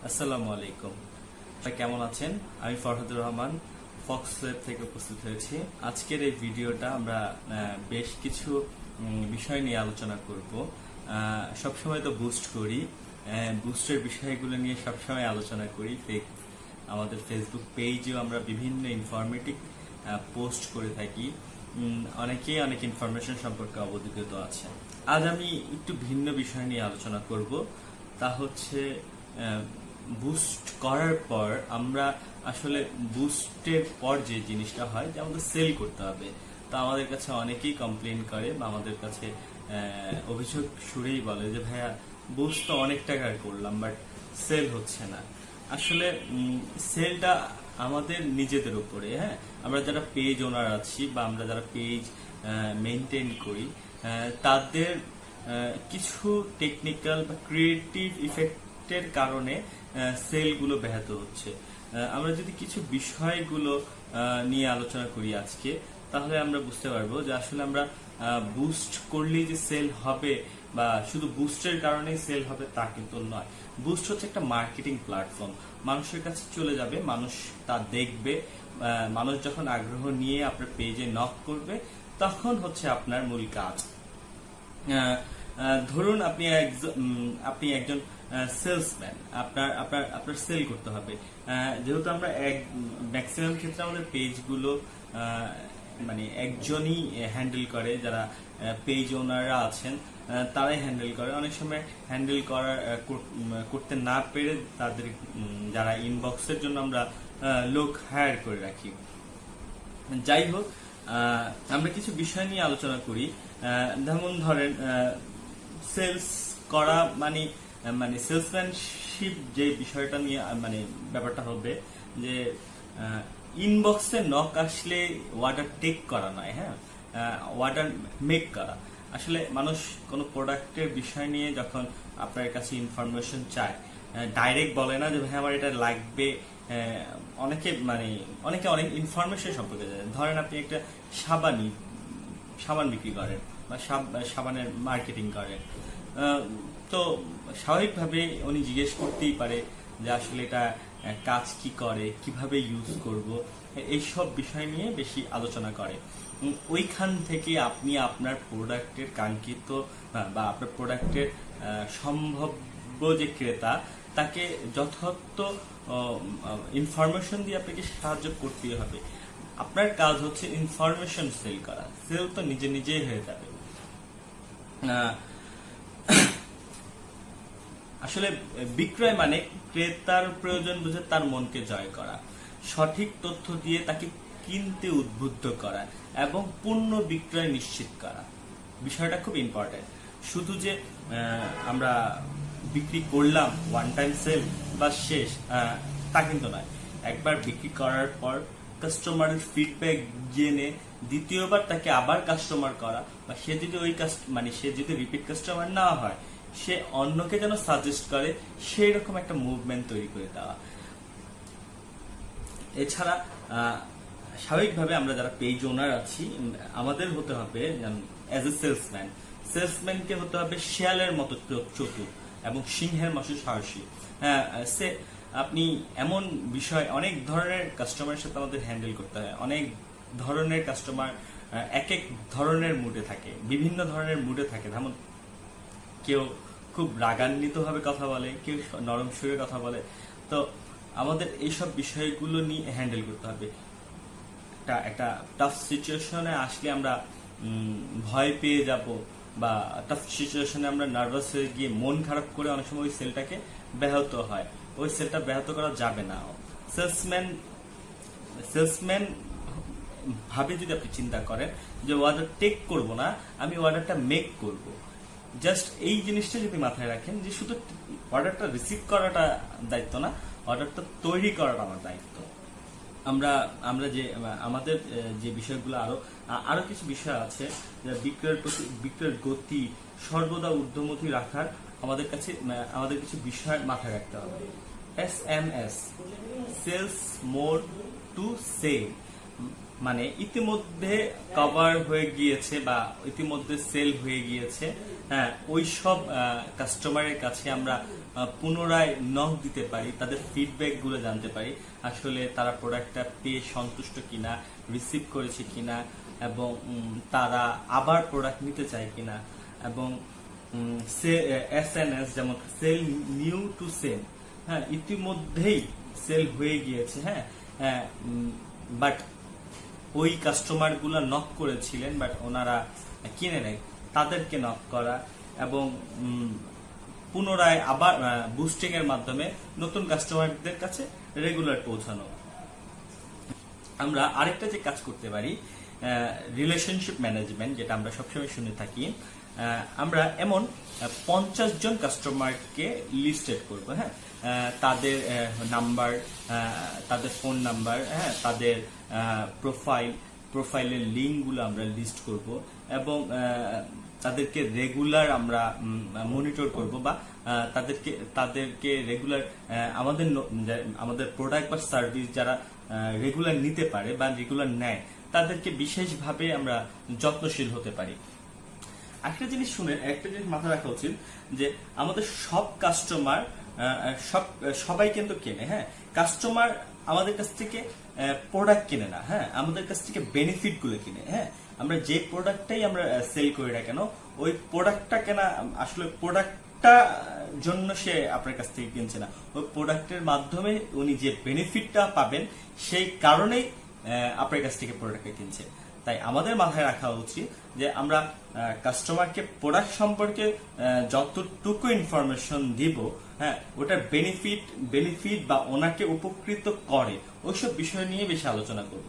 আসসালামু আলাইকুম। কেমন আছেন? আমি ফরহাদুর রহমান ফক্স ওয়েব থেকে উপস্থিত হয়েছি। আজকের এই ভিডিওটা আমরা বেশ কিছু বিষয় নিয়ে আলোচনা করব। সবসময় তো বুস্ট করি, বুস্টের বিষয়গুলো নিয়ে সবসময় আলোচনা করি। আমাদের ফেসবুক পেজেও আমরা বিভিন্ন ইনফরমেটিভ পোস্ট করে থাকি। অনেকেই অনেক ইনফরমেশন সম্পর্কে অবগত আছে। আজ আমি একটু ভিন্ন বিষয় নিয়ে আলোচনা করব, তা হচ্ছে বুস্ট করার পর আমরা আসলে বুস্টের পর যে জিনিসটা হয় যে আমাদের সেল করতে হবে। তা আমাদের কাছে অনেকেই কমপ্লেন করে বা আমাদের কাছে অভিযোগ সুরেই বলে যে ভাইয়া বুস্ট তো অনেক টাকার করলাম বাট সেল হচ্ছে না। আসলে সেলটা আমাদের নিজেদের উপরে। হ্যাঁ, আমরা যারা পেজ ওনার আছি বা আমরা যারা পেজ মেনটেন করি তাদের কিছু টেকনিক্যাল বা ক্রিয়েটিভ ইফেক্টের কারণে সেলগুলো ব্যাহত হচ্ছে। আমরা যদি কিছু বিষয়গুলো নিয়ে আলোচনা করি আজকে, তাহলে আমরা বুঝতে পারবো যে আসলে আমরা বুস্ট করলেই যে সেল হবে বা শুধু বুস্টের কারণেই সেল হবে তা কিন্তু নয়। বুস্ট হচ্ছে একটা মার্কেটিং প্ল্যাটফর্ম, মানুষের কাছে চলে যাবে, মানুষ তা দেখবে। মানুষ যখন আগ্রহ নিয়ে আপনার পেজে নক করবে তখন হচ্ছে আপনার মূল কাজ। ধরুন আপনি একজন সেলসম্যান, আপনার আপনার আপনার সেল করতে হবে। যেহেতু আমরা ম্যাক্সিমাম ক্ষেত্রে আমাদের পেজগুলো মানে একজনই হ্যান্ডেল করে, যারা পেজ ওনাররা আছেন তারাই হ্যান্ডেল করে। অনেক সময় হ্যান্ডেল করতে না পেরে তাদের যারা ইনবক্সের জন্য আমরা লোক হায়ার করে রাখি। যাই হোক, আমরা কিছু বিষয় নিয়ে আলোচনা করি। যেমন ধরেন সেলস করা মানে সেলসম্যানশিপ যে বিষয়টা নিয়ে মানে ব্যাপারটা হবে যে ইনবক্সে নক আসলে অর্ডার টেক করা নয়। হ্যাঁ, অর্ডার মেক করা। আসলে মানুষ কোনো প্রোডাক্টের বিষয় নিয়ে যখন আপনার কাছে ইনফরমেশন চায়, ডাইরেক্ট বলে না যে ভাই আমার এটা লাগবে। অনেকে অনেক ইনফরমেশন সম্পর্কে জানেন। ধরেন আপনি একটা সাবান বিক্রি করেন বা সাবানের মার্কেটিং করেন, তো স্বাভাবিকভাবে উনি জিজ্ঞেস করতেই পারে যে আসলে এটা কাজ কি করে, কিভাবে ইউজ করব, এইসব বিষয় নিয়ে বেশি আলোচনা করে। ওইখান থেকে আপনি আপনার প্রোডাক্টের কাঙ্ক্ষিত বা আপনার প্রোডাক্টের সম্ভাব্য যে ক্রেতা তাকে যথার্থ ইনফরমেশন দিয়ে আপনাকে সাহায্য করতেই হবে। আপনার কাজ হচ্ছে ইনফরমেশন সেল করা। সেল তো নিজে নিজেই হয়ে যাবে। আসলে বিক্রয় মানে ক্রেতার প্রয়োজন বুঝে তার মনকে জয় করা, সঠিক তথ্য দিয়ে তাকে কিনতে উদ্বুদ্ধ করা এবং পণ্য বিক্রয় নিশ্চিত করা। বিষয়টা খুব ইম্পর্টেন্ট। শুধু যে আমরা বিক্রি করলাম ওয়ান টাইম সেল বা শেষ, তা কিন্তু নয়। একবার বিক্রি করার পর কাস্টমারের ফিডব্যাক জেনে দ্বিতীয়বার তাকে আবার কাস্টমার করা, বা সে যদি রিপিট কাস্টমার না হয় সে অন্যকে যেন সাজেস্ট করে, সেই রকম একটা মুভমেন্ট তৈরি করে দেওয়া। এছাড়া স্বাভাবিকভাবে আমরা যারা পেজ ওনার আছি আমাদের হতে হবে অ্যাজ এ সেলসম্যানকে হতে হবে শেয়ালের মতো চতুর এবং সিংহের মতো সাহসী। আপনি এমন বিষয়, অনেক ধরনের কাস্টমারের সাথে আমাদের হ্যান্ডেল করতে হয়। অনেক ধরনের কাস্টমার এক এক ধরনের মুডে থাকে, বিভিন্ন ধরনের মুডে থাকে। যেমন কেউ খুব রাগান্বিত ভাবে কথা বলে, কেউ নরম সুরে কথা বলে। তো আমাদের এইসব বিষয়গুলো নিয়ে হ্যান্ডেল করতে হবে। একটা টাফ সিচুয়েশনে আসলে আমরা ভয় পেয়ে যাব বা টাফ সিচুয়েশনে আমরা নার্ভাস হয়ে গিয়ে মন খারাপ করে অনেক সময় ওই সেলটাকে ব্যাহত হয়। ওই সেলটা ব্যাহত করা যাবে না। সেলসম্যান ভাবে যদি আপনি চিন্তা করেন যে অর্ডার টেক করব না, আমি অর্ডারটা মেক করব, জাস্ট এই জিনিসটা যদি মাথায় রাখেন যে শুধু অর্ডারটা রিসিভ করাটা দায়িত্ব না, অর্ডারটা তৈরি করাটা আমার দায়িত্ব। আমরা যে আমাদের যে বিষয়গুলো আরো কিছু বিষয় আছে, বিক্রয়ের গতি সর্বদা ঊর্ধ্বমুখী রাখার আমাদের কিছু বিষয় মাথায় রাখতে হবে। SMS, sales more to sell, মানে ইতিমধ্যে কভার হয়ে গিয়েছে বা ইতিমধ্যে সেল হয়ে গিয়েছে হ্যাঁ ওই সব কাস্টমারের কাছে আমরা পুনরায় নক দিতে পারি, তাদের ফিডব্যাক গুলো জানতে পারি, আসলে তারা প্রোডাক্টটা পেয়ে সন্তুষ্ট কিনা, রিসিভ করেছে কিনা, এবং তারা আবার প্রোডাক্ট নিতে চায় কিনা, এবং SNS যেমন সেল নিউ টু সেল, হ্যাঁ ইতিমধ্যেই সেল হয়ে গিয়েছে, হ্যাঁ বাট ওই কাস্টমার গুলা নক করেছিলেন বাট ওনারা কিনে নেয়, তাদেরকে নক করা এবং পুনরায় আবার বুস্টিং এর মাধ্যমে নতুন কাস্টমারদের কাছে রেগুলার পৌঁছানো। আমরা আরেকটা যে কাজ করতে পারি রিলেশনশিপ ম্যানেজমেন্ট, যেটা আমরা সবসময় শুনে থাকি। আমরা এমন 50 জন কাস্টমারকে লিস্টেড করব, হ্যাঁ তাদের নাম্বার, তাদের ফোন নাম্বার, হ্যাঁ তাদের প্রোফাইলের লিঙ্কগুলো আমরা লিস্ট করব এবং তাদেরকে রেগুলার আমরা মনিটর করব বা তাদেরকে রেগুলার আমাদের প্রোডাক্ট বা সার্ভিস যারা রেগুলার নিতে পারে বা রেগুলার নেয় তাদেরকে বিশেষভাবে আমরা যত্নশীল হতে পারি। একটা জিনিস শুনেন, একটা জিনিস মাথায় রাখা উচিত যে আমাদের সব কাস্টমার সবাই কিন্তু কেনে, হ্যাঁ কাস্টমার আমাদের কাছ থেকে প্রোডাক্ট কিনে না, হ্যাঁ আমাদের কাছ থেকে বেনিফিট গুলো কিনে। হ্যাঁ আমরা যে প্রোডাক্টটাই আমরা সেল করি না কেন, ওই প্রোডাক্টটা কেনা আসলে প্রোডাক্টটা জন্য সে আপনার কাছ থেকে কিনছে না, ওই প্রোডাক্টের মাধ্যমে উনি যে বেনিফিটটা পাবেন সেই কারণেই আপনার কাছ থেকে প্রোডাক্টটা কিনছে। তাই আমাদের মাথায় রাখা উচিত যে আমরা কাস্টমারকে প্রোডাক্ট সম্পর্কে যতটুকু ইনফরমেশন দিব, হ্যাঁ ওটার বেনিফিট বা ওনাকে উপকৃত করে ওইসব বিষয় নিয়ে বেশি আলোচনা করব।